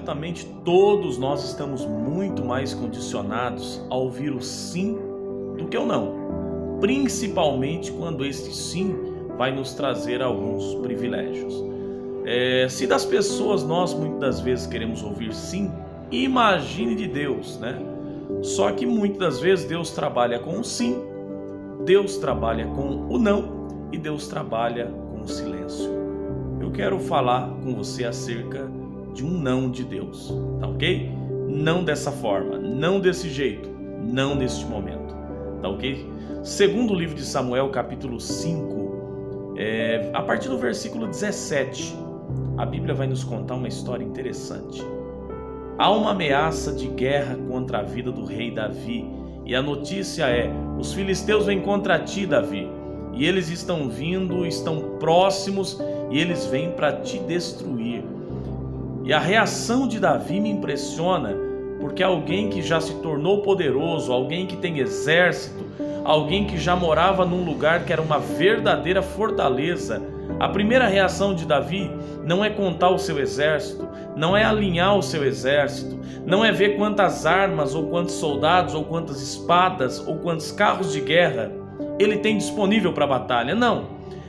certamente todos nós estamos muito mais condicionados a ouvir o sim do que o não, principalmente quando este sim vai nos trazer alguns privilégios. Se das pessoas nós muitas das vezes queremos ouvir sim, imagine de Deus, né? Só que muitas das vezes Deus trabalha com o sim, Deus trabalha com o não e Deus trabalha com o silêncio. Eu quero falar com você acerca de um não de Deus, tá ok? Não dessa forma, não desse jeito, não neste momento, tá ok? Segundo o livro de Samuel, capítulo 5, a partir do versículo 17, a Bíblia vai nos contar uma história interessante. Há uma ameaça de guerra contra a vida do rei Davi, e a notícia é: os filisteus vêm contra ti, Davi, e eles estão vindo, estão próximos, e eles vêm para te destruir. E a reação de Davi me impressiona, porque alguém que já se tornou poderoso, alguém que tem exército, alguém que já morava num lugar que era uma verdadeira fortaleza, a primeira reação de Davi não é contar o seu exército, não é alinhar o seu exército, não é ver quantas armas, ou quantos soldados, ou quantas espadas, ou quantos carros de guerra ele tem disponível para a batalha. Não,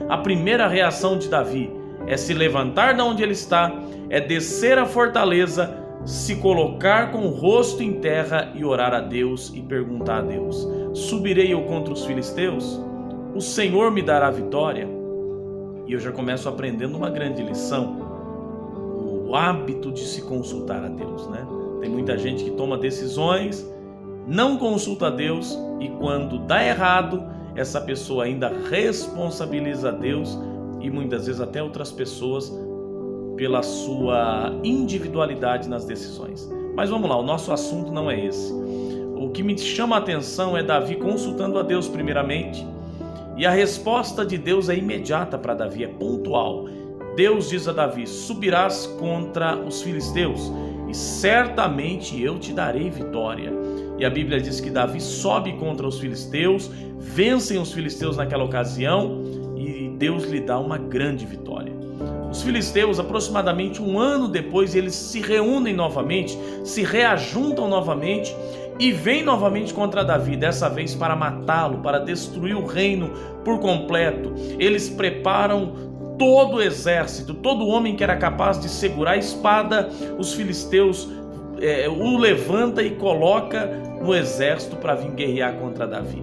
a primeira reação de Davi é se levantar de onde ele está, é descer a fortaleza, se colocar com o rosto em terra e orar a Deus e perguntar a Deus: subirei eu contra os filisteus? O Senhor me dará vitória? E eu já começo aprendendo uma grande lição: o hábito de se consultar a Deus, né? Tem muita gente que toma decisões, não consulta a Deus, e quando dá errado, essa pessoa ainda responsabiliza a Deus e muitas vezes até outras pessoas pela sua individualidade nas decisões. Mas vamos lá, o nosso assunto não é esse. O que me chama a atenção é Davi consultando a Deus primeiramente, e a resposta de Deus é imediata para Davi, é pontual. Deus diz a Davi: subirás contra os filisteus e certamente eu te darei vitória. E a Bíblia diz que Davi sobe contra os filisteus, vencem os filisteus naquela ocasião e Deus lhe dá uma grande vitória. Os filisteus, aproximadamente um ano depois, eles se reúnem novamente, se reajuntam novamente e vêm novamente contra Davi, dessa vez para matá-lo, para destruir o reino por completo. Eles preparam todo o exército, todo homem que era capaz de segurar a espada, os filisteus o levanta e coloca no exército para vir guerrear contra Davi.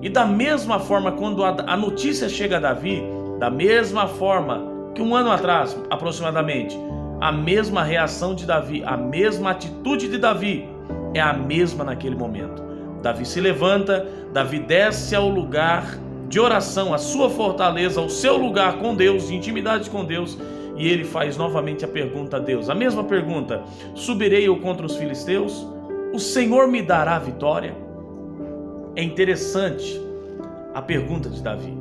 E da mesma forma, quando a notícia chega a Davi, da mesma forma que um ano atrás, aproximadamente, a mesma reação de Davi, a mesma atitude de Davi é a mesma naquele momento. Davi se levanta, Davi desce ao lugar de oração, a sua fortaleza, ao seu lugar com Deus, de intimidade com Deus, e ele faz novamente a pergunta a Deus, a mesma pergunta: subirei eu contra os filisteus? O Senhor me dará vitória? É interessante a pergunta de Davi.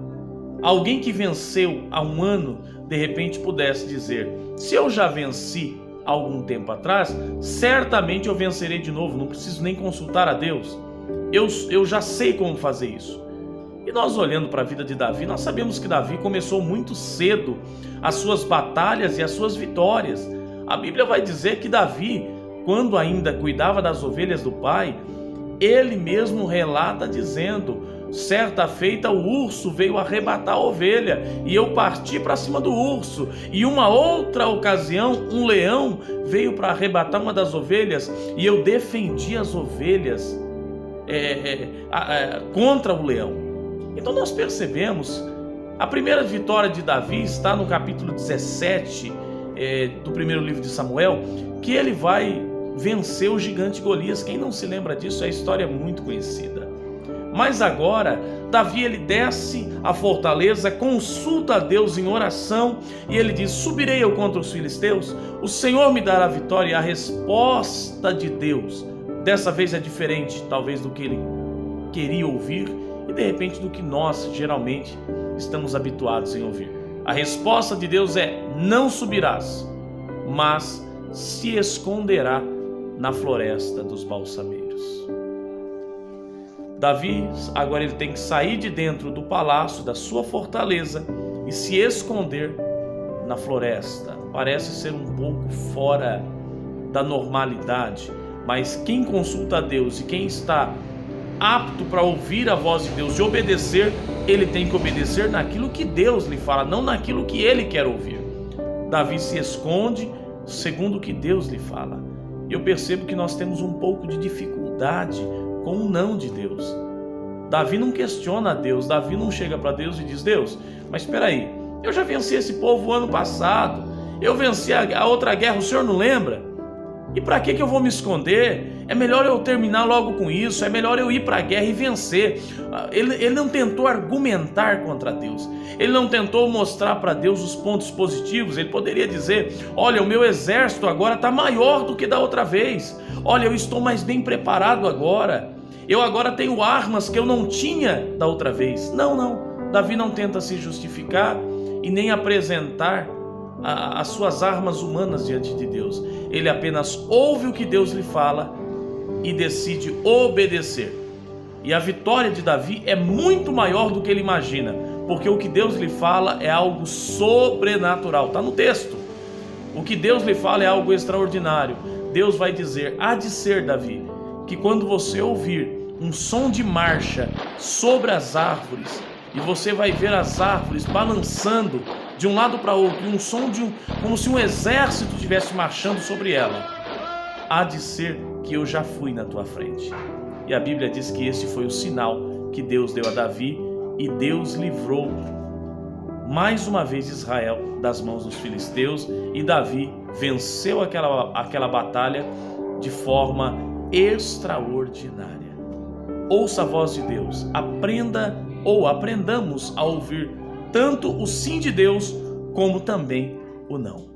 Alguém que venceu há um ano, de repente pudesse dizer: se eu já venci há algum tempo atrás, certamente eu vencerei de novo, não preciso nem consultar a Deus, eu já sei como fazer isso. E nós, olhando para a vida de Davi, nós sabemos que Davi começou muito cedo as suas batalhas e as suas vitórias. A Bíblia vai dizer que Davi, quando ainda cuidava das ovelhas do pai, ele mesmo relata dizendo: certa feita o urso veio arrebatar a ovelha e eu parti para cima do urso, e uma outra ocasião um leão veio para arrebatar uma das ovelhas e eu defendi as ovelhas contra o leão. Então nós percebemos, a primeira vitória de Davi está no capítulo 17 do primeiro livro de Samuel, que ele vai vencer o gigante Golias. Quem não se lembra disso? É história muito conhecida. Mas agora, Davi ele desce a fortaleza, consulta a Deus em oração e ele diz: subirei eu contra os filisteus? O Senhor me dará vitória. E a resposta de Deus dessa vez é diferente, talvez, do que ele queria ouvir e de repente do que nós geralmente estamos habituados em ouvir. A resposta de Deus é: não subirás, mas se esconderá na floresta dos balsameiros. Davi agora ele tem que sair de dentro do palácio, da sua fortaleza, e se esconder na floresta. Parece ser um pouco fora da normalidade, mas quem consulta a Deus e quem está apto para ouvir a voz de Deus e obedecer, ele tem que obedecer naquilo que Deus lhe fala, não naquilo que ele quer ouvir. Davi se esconde segundo o que Deus lhe fala. Eu percebo que nós temos um pouco de dificuldade com o não de Deus. Davi não questiona a Deus, Davi não chega para Deus e diz: Deus, mas espera aí, eu já venci esse povo ano passado, eu venci a outra guerra, o senhor não lembra? E para que eu vou me esconder? É melhor eu terminar logo com isso, é melhor eu ir para a guerra e vencer. Ele não tentou argumentar contra Deus, ele não tentou mostrar para Deus os pontos positivos. Ele poderia dizer: olha, o meu exército agora está maior do que da outra vez, olha, eu estou mais bem preparado agora, eu agora tenho armas que eu não tinha da outra vez. Não, Davi não tenta se justificar e nem apresentar as suas armas humanas diante de Deus. Ele apenas ouve o que Deus lhe fala e decide obedecer. E a vitória de Davi é muito maior do que ele imagina, porque o que Deus lhe fala é algo sobrenatural. Está no texto. O que Deus lhe fala é algo extraordinário. Deus vai dizer: há de ser, Davi, que quando você ouvir um som de marcha sobre as árvores, e você vai ver as árvores balançando de um lado para outro, e um som como se um exército estivesse marchando sobre ela, há de ser que eu já fui na tua frente. E a Bíblia diz que esse foi o sinal que Deus deu a Davi, e Deus livrou mais uma vez Israel das mãos dos filisteus, e Davi venceu aquela batalha de forma extraordinária. Ouça a voz de Deus, aprendamos a ouvir tanto o sim de Deus como também o não.